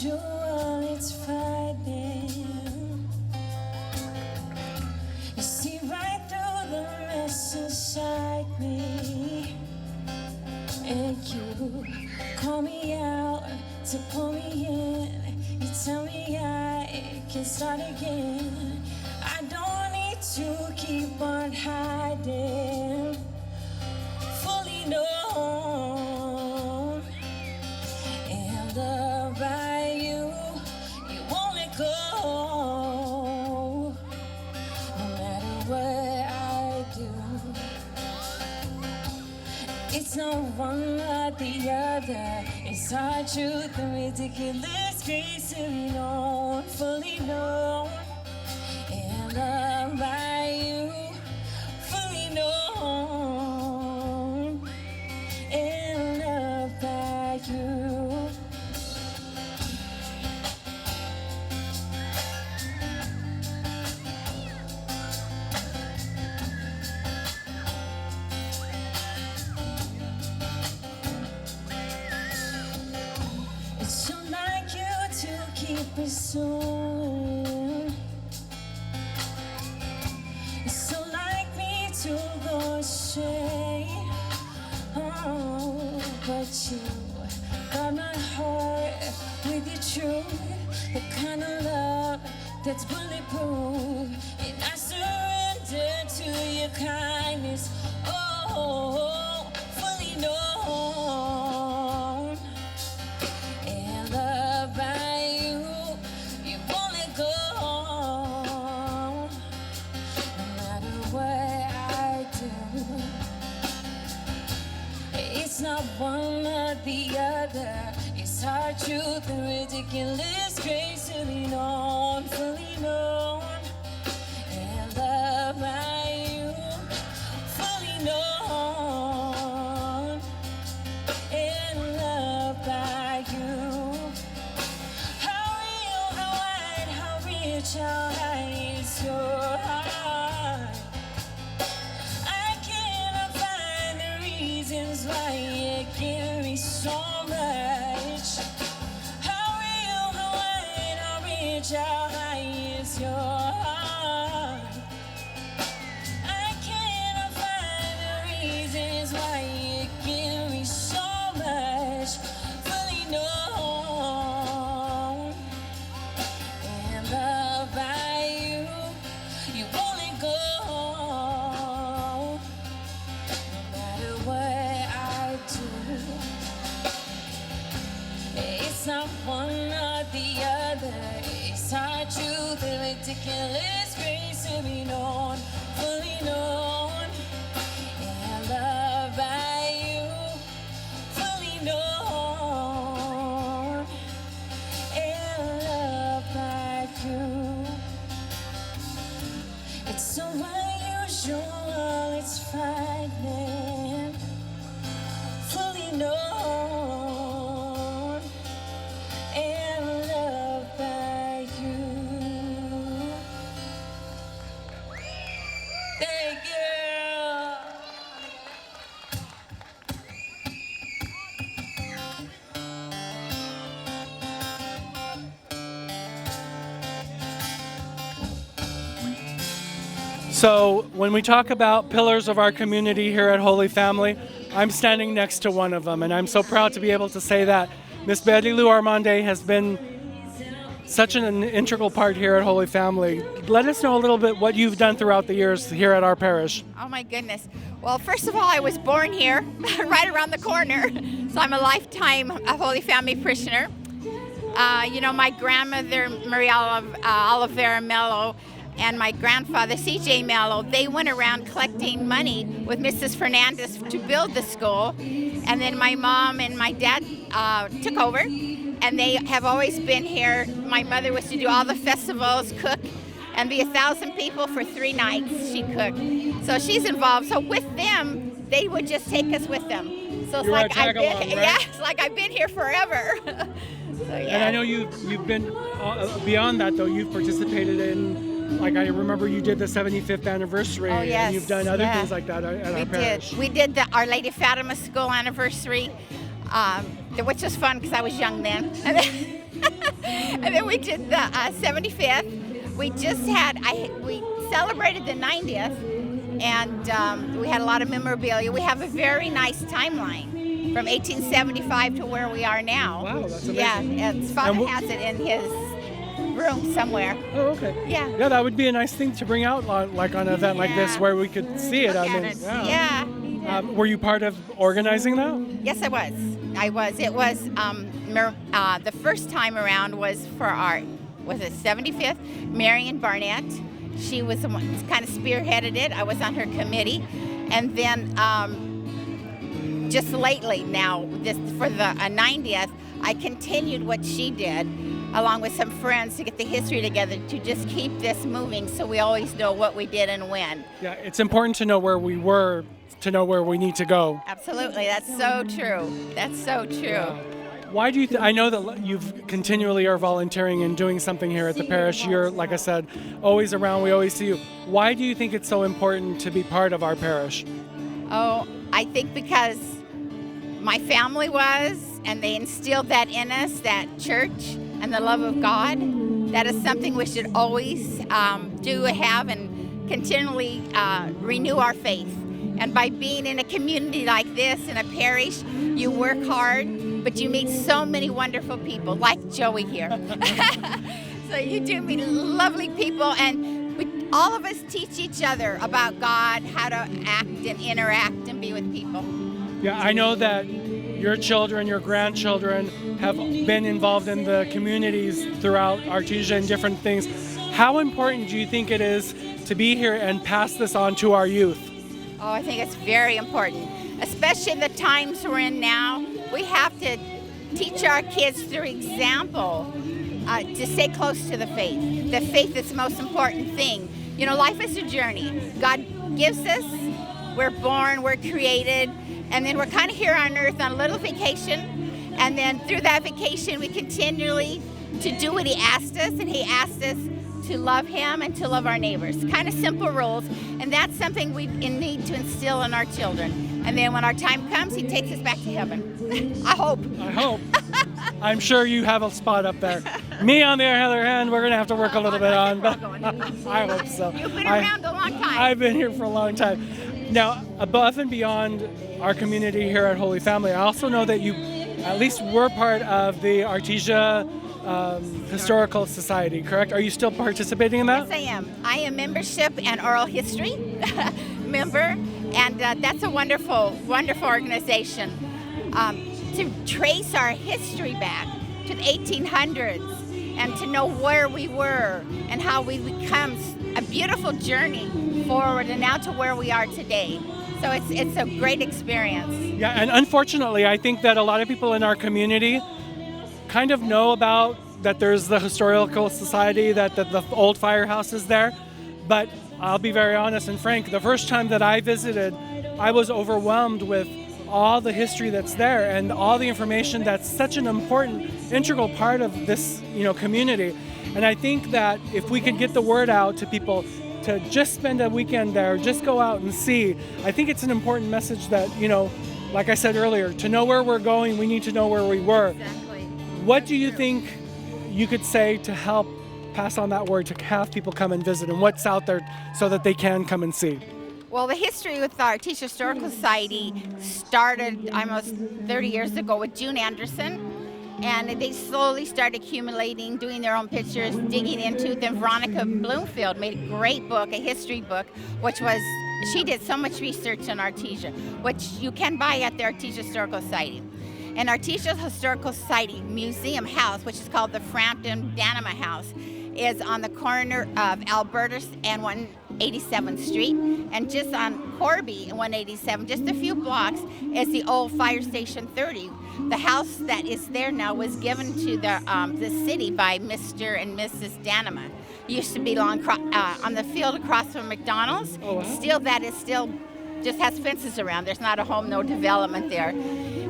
usual, it's frightening. You see right through the mess inside me, and you call me out to pull me in. You tell me I can start again. I don't need to keep on hiding, fully known and loved by you. You won't let go, no matter what I do. It's not one or the other. It's our truth and ridiculous grace to be known, fully known and loved by you, fully known and loved by you. It's so like you to keep pursuing. It's so like me to go astray. Oh, but you got my heart with your truth, the kind of love that's bulletproof. And I surrender to your kindness. Oh, fully known and loved by you. You won't let go, no matter what I do. It's not one or the other. It's our truth and ridiculous grace to be known, fully known and loved by you, fully known and loved by you. How real, how wide, how rich, how high is your heart? I cannot find the reasons why you give me so much. How real, how wide, how rich, how high is your heart? I cannot find the reasons why you give me so much. Fully known and loved by you. You won't let go, no matter what I do. It's not one or the other. It's our truth and ridiculous grace to be known, fully known and loved by you, fully known and loved by you. It's so unusual, it's frightening, fully known and loved by you. Thank you. So when we talk about pillars of our community here at Holy Family, I'm standing next to one of them, and I'm so proud to be able to say that. Miss Betty Lou Armande has been such an integral part here at Holy Family. Let us know a little bit what you've done throughout the years here at our parish. Oh my goodness. Well, first of all, I was born here, right around the corner. So I'm a lifetime Holy Family parishioner. My grandmother, Maria Oliveira Mello, and my grandfather, C.J. Mello, they went around collecting money with Mrs. Fernandez to build the school. And then my mom and my dad took over, and they have always been here. My mother was to do all the festivals, cook, and be 1,000 people for 3 nights she cooked. So she's involved. So with them, they would just take us with them. So it's like I've been, right? yeah, it's like I've been here forever. So, yeah. And I know you've been beyond that though. You've participated in, like I remember you did the 75th anniversary, Oh, yes, and you've done other yeah. things like that at our parish. We did the Our Lady Fatima School anniversary, which was fun because I was young then. And then we did the 75th. We just had, we celebrated the 90th, and we had a lot of memorabilia. We have a very nice timeline from 1875 to where we are now. Wow, that's amazing. Yeah, and Father has it in his room somewhere. Oh, okay. Yeah. Yeah, that would be a nice thing to bring out on, like on an event like this where we could see it. Look I mean, at it. yeah. Yeah. Were you part of organizing that? Yes, I was. It was the first time around was for our, was it 75th? Marion Barnett. She was the one that kind of spearheaded it. I was on her committee. And then just lately now, this for the 90th, I continued what she did along with some friends to get the history together to just keep this moving so we always know what we did and when. Yeah, it's important to know where we were to know where we need to go. Absolutely, that's so true. That's so true. Yeah. Why do you I know that you've continually are volunteering and doing something here at the parish. You're, like I said, always around. We always see you. Why do you think it's so important to be part of our parish? Oh, I think because my family was, and they instilled that in us, that church and the love of God. That is something we should always have and continually renew our faith. And by being in a community like this, in a parish, you work hard, but you meet so many wonderful people, like Joey here. So you do meet lovely people, and all of us teach each other about God, how to act and interact and be with people. Yeah, I know that your children, your grandchildren have been involved in the communities throughout Artesia and different things. How important do you think it is to be here and pass this on to our youth? Oh, I think it's very important, especially the times we're in now. We have to teach our kids through example to stay close to the faith. The faith is the most important thing. You know, life is a journey. God gives us, we're born, we're created, and then we're kind of here on earth on a little vacation, and then through that vacation we continually to do what he asked us, and he asked us to love him and to love our neighbors. Kind of simple rules, and that's something we need to instill in our children. And then when our time comes, he takes us back to heaven. I hope. I hope. I'm sure you have a spot up there. Me, on the other hand, we're going to have to work a little bit on, but I hope so. You've been around a long time. I've been here for a long time. Now, above and beyond our community here at Holy Family, I also know that you at least were part of the Artesia Historical Society, correct? Are you still participating in that? Yes, I am. I am membership and oral history member, and that's a wonderful, wonderful organization. To trace our history back to the 1800s and to know where we were and how we become a beautiful journey forward and now to where we are today. So it's a great experience. Yeah, and unfortunately, I think that a lot of people in our community kind of know about that there's the Historical Society, that the old firehouse is there, but I'll be very honest and frank, the first time that I visited, I was overwhelmed with all the history that's there and all the information that's such an important, integral part of this, community. And I think that if we can get the word out to people to just spend a weekend there, just go out and see, I think it's an important message that, like I said earlier, to know where we're going, we need to know where we were. Exactly. What do you think you could say to help pass on that word, to have people come and visit, and what's out there so that they can come and see? Well, the history with the Artesia Historical Society started almost 30 years ago with June Anderson, and they slowly started accumulating, doing their own pictures, digging into it. Then Veronica Bloomfield made a great book, a history book, she did so much research on Artesia, which you can buy at the Artesia Historical Society. And Artesia Historical Society Museum House, which is called the Frampton Danima House, is on the corner of Albertus and 187th Street, and just on Corby and 187, just a few blocks, is the old Fire Station 30. The house that is there now was given to the city by Mr. and Mrs. Danima. It used to belong on the field across from McDonald's. Oh, wow. Still, that is still just has fences around. There's not a home, no development there.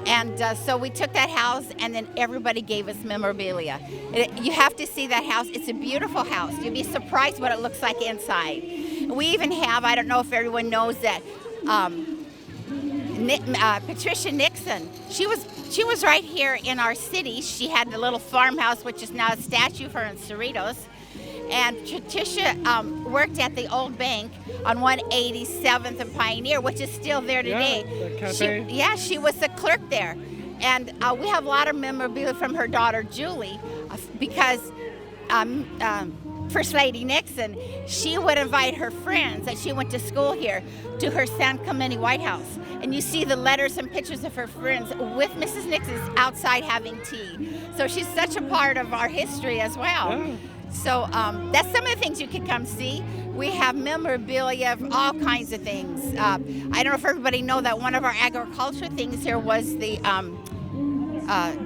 And so we took that house, and then everybody gave us memorabilia. You have to see that house. It's a beautiful house. You'll be surprised what it looks like inside. We even have, I don't know if everyone knows that, Patricia Nix Nixon. She was right here in our city. She had the little farmhouse, which is now a statue for her in Cerritos. And Tricia worked at the old bank on 187th and Pioneer, which is still there today. Yeah, the cafe. She was the clerk there. And we have a lot of memorabilia from her daughter, Julie, because First Lady Nixon, she would invite her friends that she went to school here to her San Clemente White House. And you see the letters and pictures of her friends with Mrs. Nixon outside having tea. So she's such a part of our history as well. Yeah. So that's some of the things you can come see. We have memorabilia of all kinds of things. I don't know if everybody know that one of our agriculture things here was the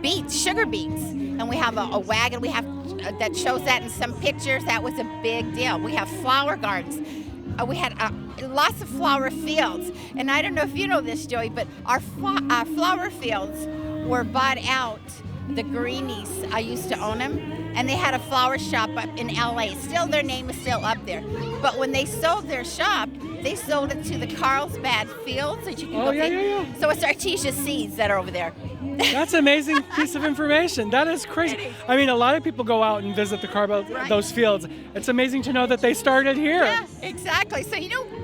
beets, sugar beets. And we have a wagon we have that shows that in some pictures. That was a big deal. We have flower gardens. We had lots of flower fields. And I don't know if you know this, Joey, but our flower fields were bought out. The Greenies, I used to own them, and they had a flower shop up in LA. Still, their name is still up there. But when they sold their shop, they sold it to the Carlsbad Fields that you can go see. Yeah. So it's Artesia seeds that are over there. That's an amazing piece of information. That is crazy. I mean, a lot of people go out and visit those fields. It's amazing to know that they started here. Yeah, exactly. So,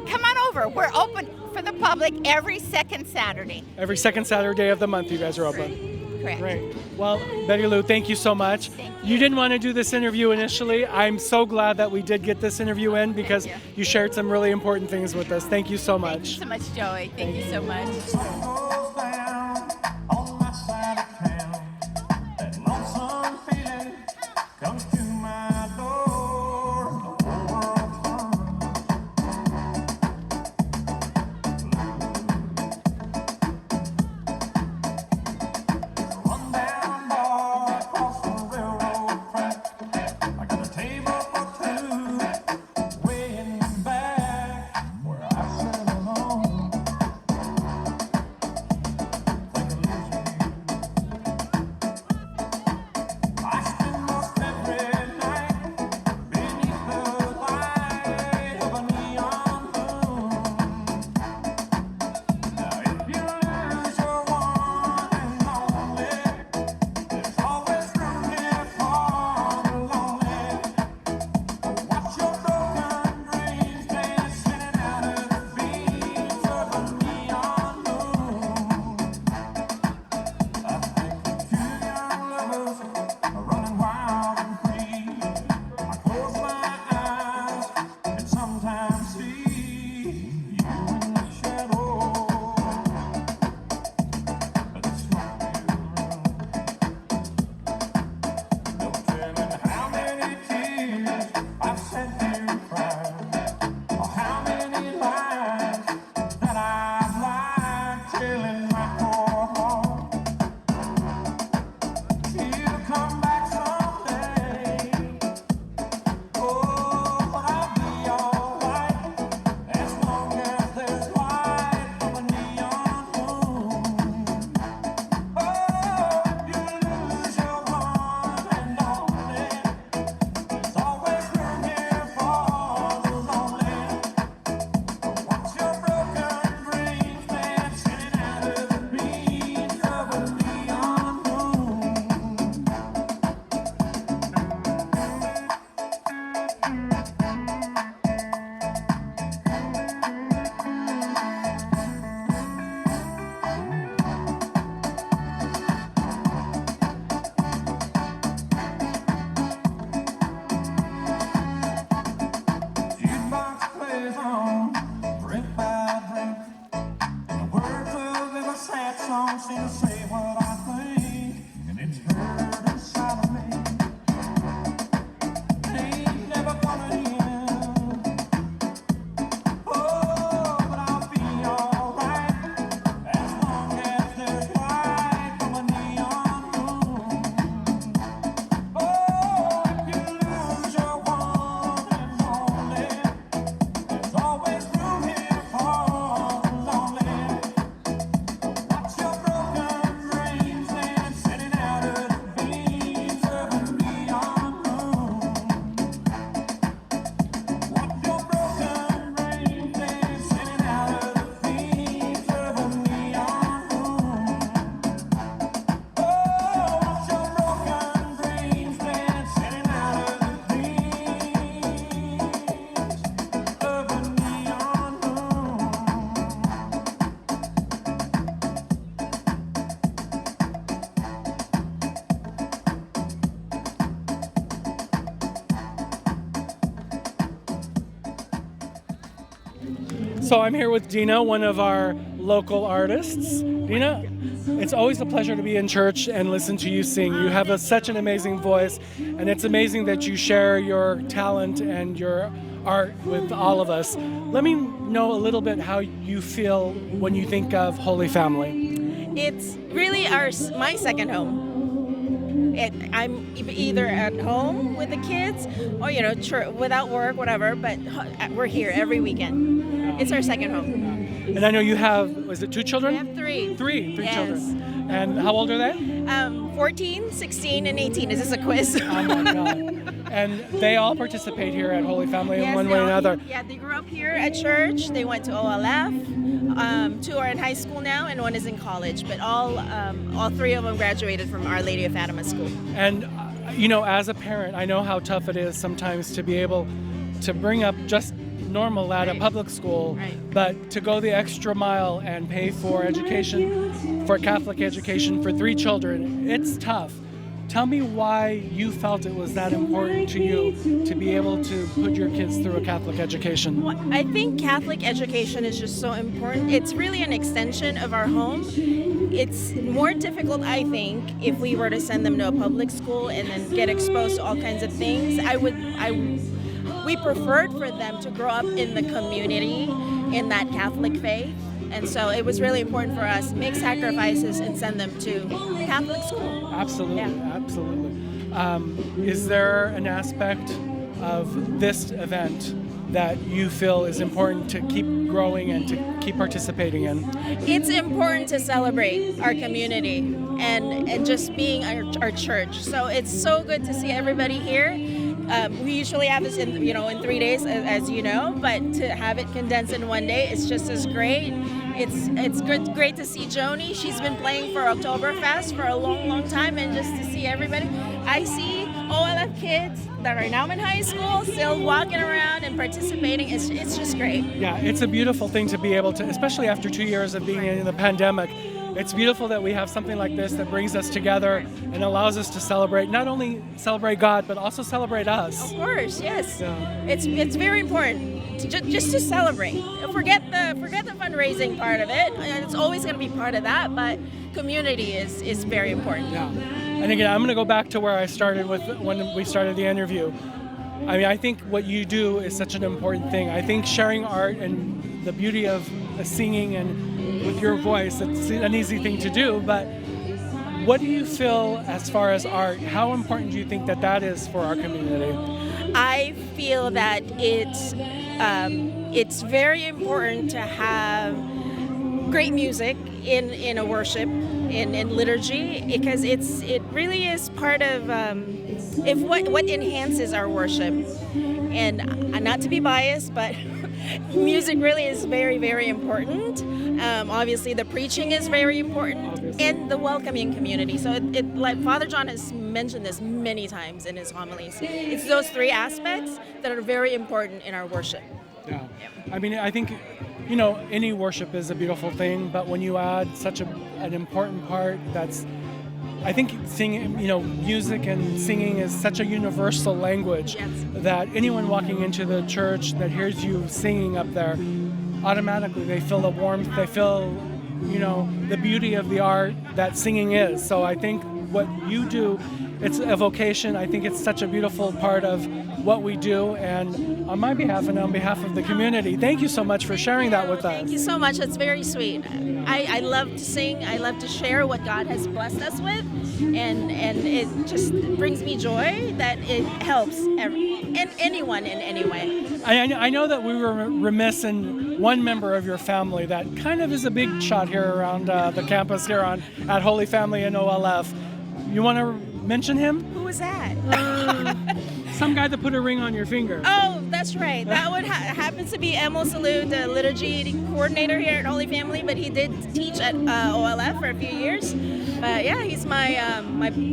come on over. We're open for the public every second Saturday. Every second Saturday of the month, you guys are open. Correct. Great. Well, Betty Lou, thank you so much. Thank You didn't want to do this interview initially. I'm so glad that we did get this interview in because you shared some really important things with us. Thank you so much. Thank you so much, Joey. Thank you so much. So I'm here with Dina, one of our local artists. Dina, it's always a pleasure to be in church and listen to you sing. You have such an amazing voice, and it's amazing that you share your talent and your art with all of us. Let me know a little bit how you feel when you think of Holy Family. It's really my second home. I'm either at home with the kids or, without work, whatever, but we're here every weekend. It's our second home. And I know you have, was it 2 children? We have three. Three Yes. children. And how old are they? 14, 16, and 18. Is this a quiz? Oh my God. And they all participate here at Holy Family in one way or another. Yeah, they grew up here at church. They went to OLF. 2 are in high school now, and 1 is in college. But all 3 of them graduated from Our Lady of Fatima School. And, as a parent, I know how tough it is sometimes to be able to bring up just normal at a public school, but to go the extra mile and pay for education, for Catholic education for 3 children, it's tough. Tell me why you felt it was that important to you to be able to put your kids through a Catholic education. Well, I think Catholic education is just so important. It's really an extension of our home. It's more difficult, I think, if we were to send them to a public school and then get exposed to all kinds of things. We preferred for them to grow up in the community in that Catholic faith. And so it was really important for us to make sacrifices and send them to Catholic school. Absolutely, Yeah. absolutely. Is there an aspect of this event that you feel is important to keep growing and to keep participating in? It's important to celebrate our community and just being our church. So it's so good to see everybody here. We usually have this in 3 days, as you know, but to have it condensed in 1 day is just as great. It's great to see Joni. She's been playing for Oktoberfest for a long, long time, and just to see everybody. I see OLF kids that are now in high school still walking around and participating. It's just great. Yeah, it's a beautiful thing to be able to, especially after 2 years of being in the pandemic. It's beautiful that we have something like this that brings us together and allows us to celebrate, not only celebrate God, but also celebrate us. Of course, yes. Yeah. It's very important just to celebrate. Forget the fundraising part of it. It's always going to be part of that, but community is very important. Yeah. And again, I'm going to go back to where I started with when we started the interview. I mean, I think what you do is such an important thing. I think sharing art and the beauty of singing and with your voice, it's an easy thing to do, but what do you feel as far as art? How important do you think that is for our community? I feel that it's very important to have great music in a worship, in liturgy, because it really is part of what enhances our worship. And not to be biased, but music really is very, very important. Obviously, the preaching is very important, and the welcoming community. So, like Father John has mentioned this many times in his homilies. It's those 3 aspects that are very important in our worship. Yeah. I mean, I think, any worship is a beautiful thing, but when you add such an important part I think singing, music and singing is such a universal language that anyone walking into the church that hears you singing up there, automatically they feel the warmth, they feel, the beauty of the art that singing is. So I think what you do, it's a vocation. I think it's such a beautiful part of what we do. And on my behalf and on behalf of the community, thank you so much for sharing that with us. Thank you so much. That's very sweet. I love to sing. I love to share what God has blessed us with. And it just brings me joy that it helps anyone in any way. I know that we were remiss in one member of your family that kind of is a big shot here around the campus here at Holy Family in OLF. You want to mention him? Who was that? Some guy that put a ring on your finger. Oh, that's right. That would happens to be Emil Salud, the liturgy coordinator here at Holy Family, but he did teach at OLF for a few years. But yeah, he's my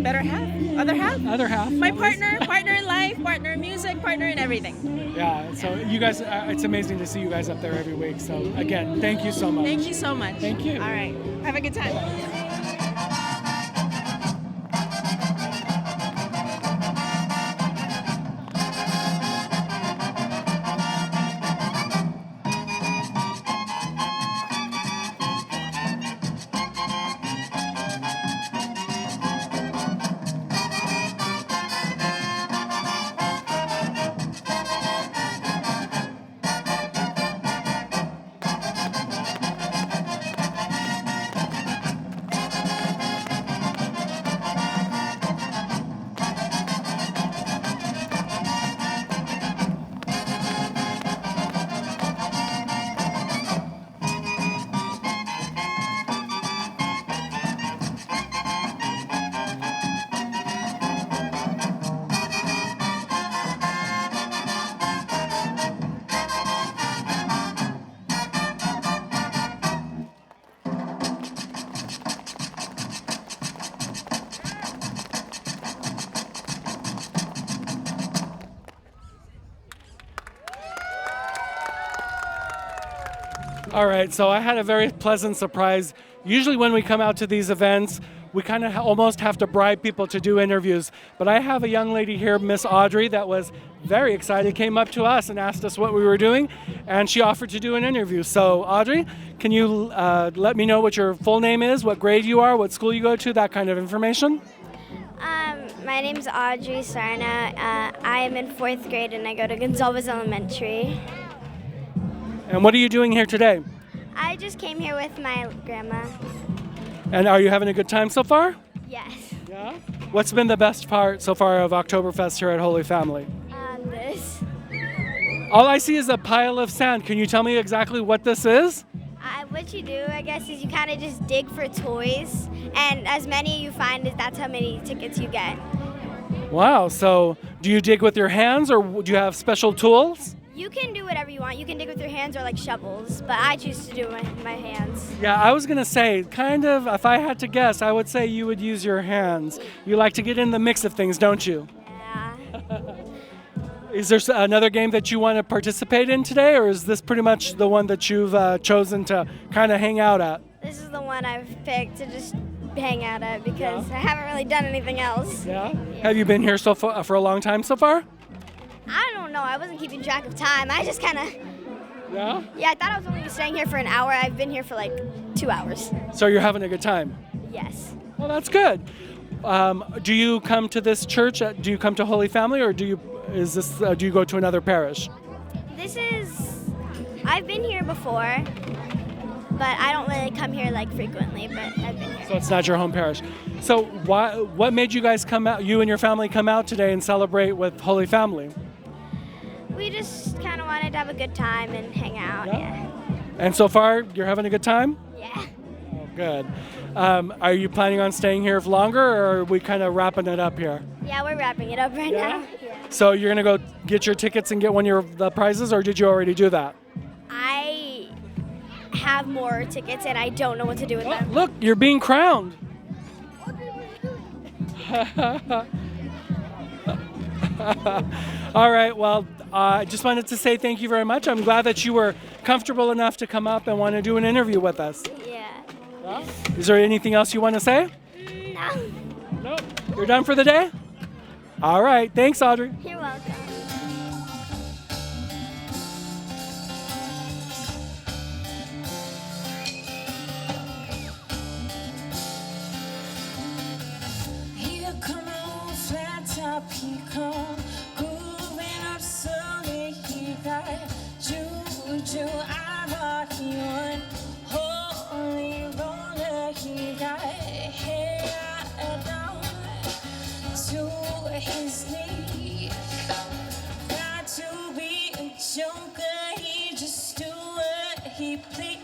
better half, other half. Other half. My partner in life, partner in music, partner in everything. Yeah, so you guys, it's amazing to see you guys up there every week. So again, thank you so much. Thank you so much. Thank you. All right. Have a good time. All right, so I had a very pleasant surprise. Usually, when we come out to these events, we kind of almost have to bribe people to do interviews. But I have a young lady here, Miss Audrey, that was very excited, came up to us and asked us what we were doing, and she offered to do an interview. So, Audrey, can you let me know what your full name is, what grade you are, what school you go to, that kind of information? My name's Audrey Sarna. I am in 4th grade and I go to Gonzalez Elementary. And what are you doing here today? I just came here with my grandma. And are you having a good time so far? Yes. Yeah. What's been the best part so far of Oktoberfest here at Holy Family? This. All I see is a pile of sand. Can you tell me exactly what this is? What you do, I guess, is you kind of just dig for toys, and as many you find, that's how many tickets you get. Wow. So do you dig with your hands or do you have special tools? You can do whatever you want. You can dig with your hands or like shovels, but I choose to do it with my hands. Yeah, I was going to say, kind of, if I had to guess, I would say you would use your hands. You like to get in the mix of things, don't you? Yeah. Is there another game that you want to participate in today, or is this pretty much the one that you've chosen to kind of hang out at? This is the one I've picked to just hang out at because I haven't really done anything else. Yeah? Have you been here so far, for a long time so far? I don't know. I wasn't keeping track of time. I just kind of... Yeah? Yeah, I thought I was only staying here for an hour. I've been here for like 2 hours. So you're having a good time? Yes. Well, that's good. Do you come to this church? Do you come to Holy Family, or do you go to another parish? I've been here before, but I don't really come here like frequently, but I've been here. So it's not your home parish. So what made you guys come out, you and your family come out today and celebrate with Holy Family? We just kind of wanted to have a good time and hang out, yeah. And so far, you're having a good time? Yeah. Oh, good. Are you planning on staying here for longer, or are we kind of wrapping it up here? Yeah, we're wrapping it up right now. Yeah. So you're going to go get your tickets and get one of the prizes, or did you already do that? I have more tickets and I don't know what to do with them. Look, you're being crowned. All right, well, I just wanted to say thank you very much. I'm glad that you were comfortable enough to come up and want to do an interview with us. Yeah. Is there anything else you want to say? No. Nope. You're done for the day? All right. Thanks, Audrey. You're welcome. Here come on, flat top, he come, grooving up slowly. He got juju, I rock he one, holy roller. He got hair down to his knee. Got to be a joker, he just do what he please.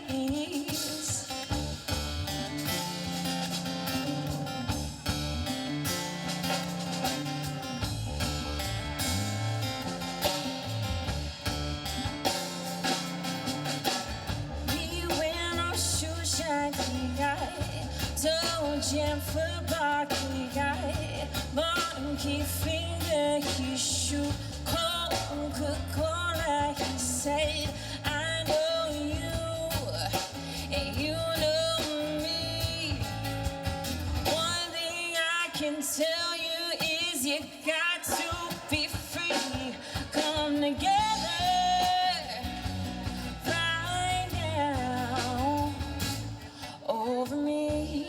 Jam for Barky guy, monkey finger, he shoot Coca-Cola, he said, I know you, and you know me. One thing I can tell you is you got to be free. Come together right now over me.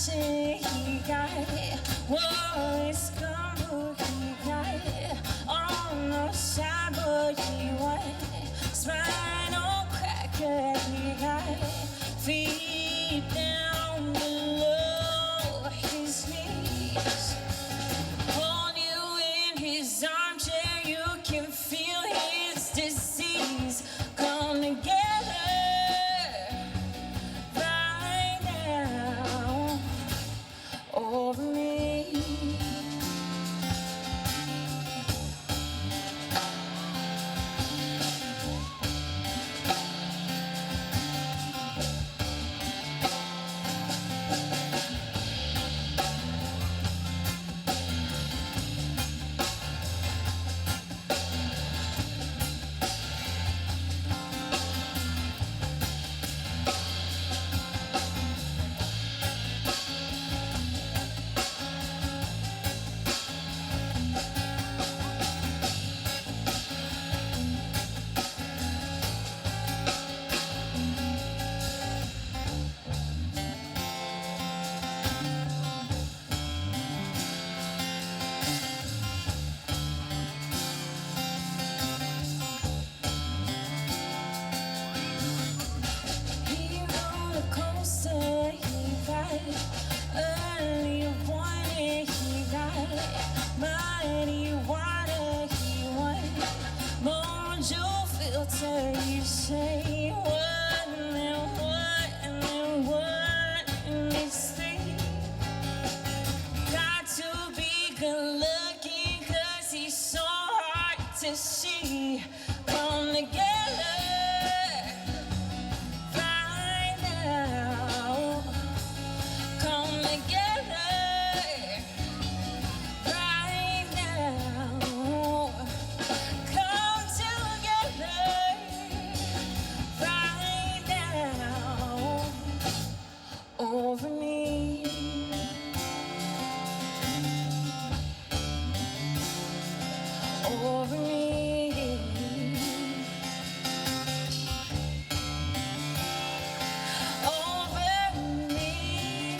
He got Wallace Gumbo, he got on the side, but he won. after you say what and then what and then what and they say got to be good looking 'cause he's so hard to see. Come together right now. Come together right now. Come together right now over me. Over me. Over me.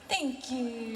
Thank you.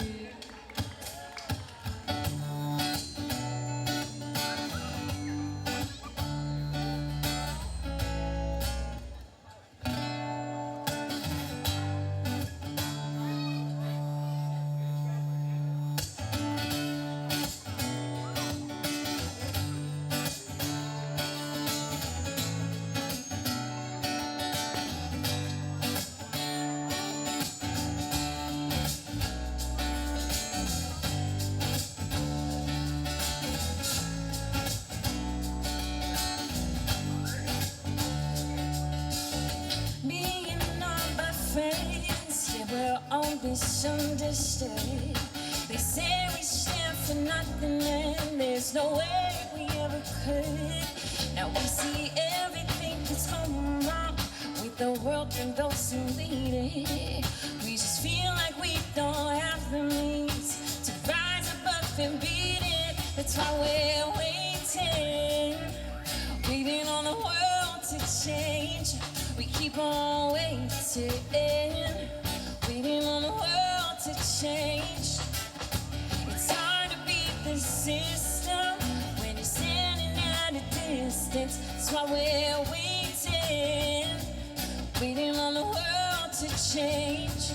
Being all my friends, yeah, we're all misunderstood. They say we stand for nothing and there's no way we ever could. Now we see everything that's going wrong with the world and those who lead it. We just feel like we don't have the means to rise above and beat it. That's why we're waiting, waiting on the world to change. We keep on waiting, waiting on the world to change. It's hard to beat the system when you're standing at a distance. That's why we're waiting, waiting on the world to change.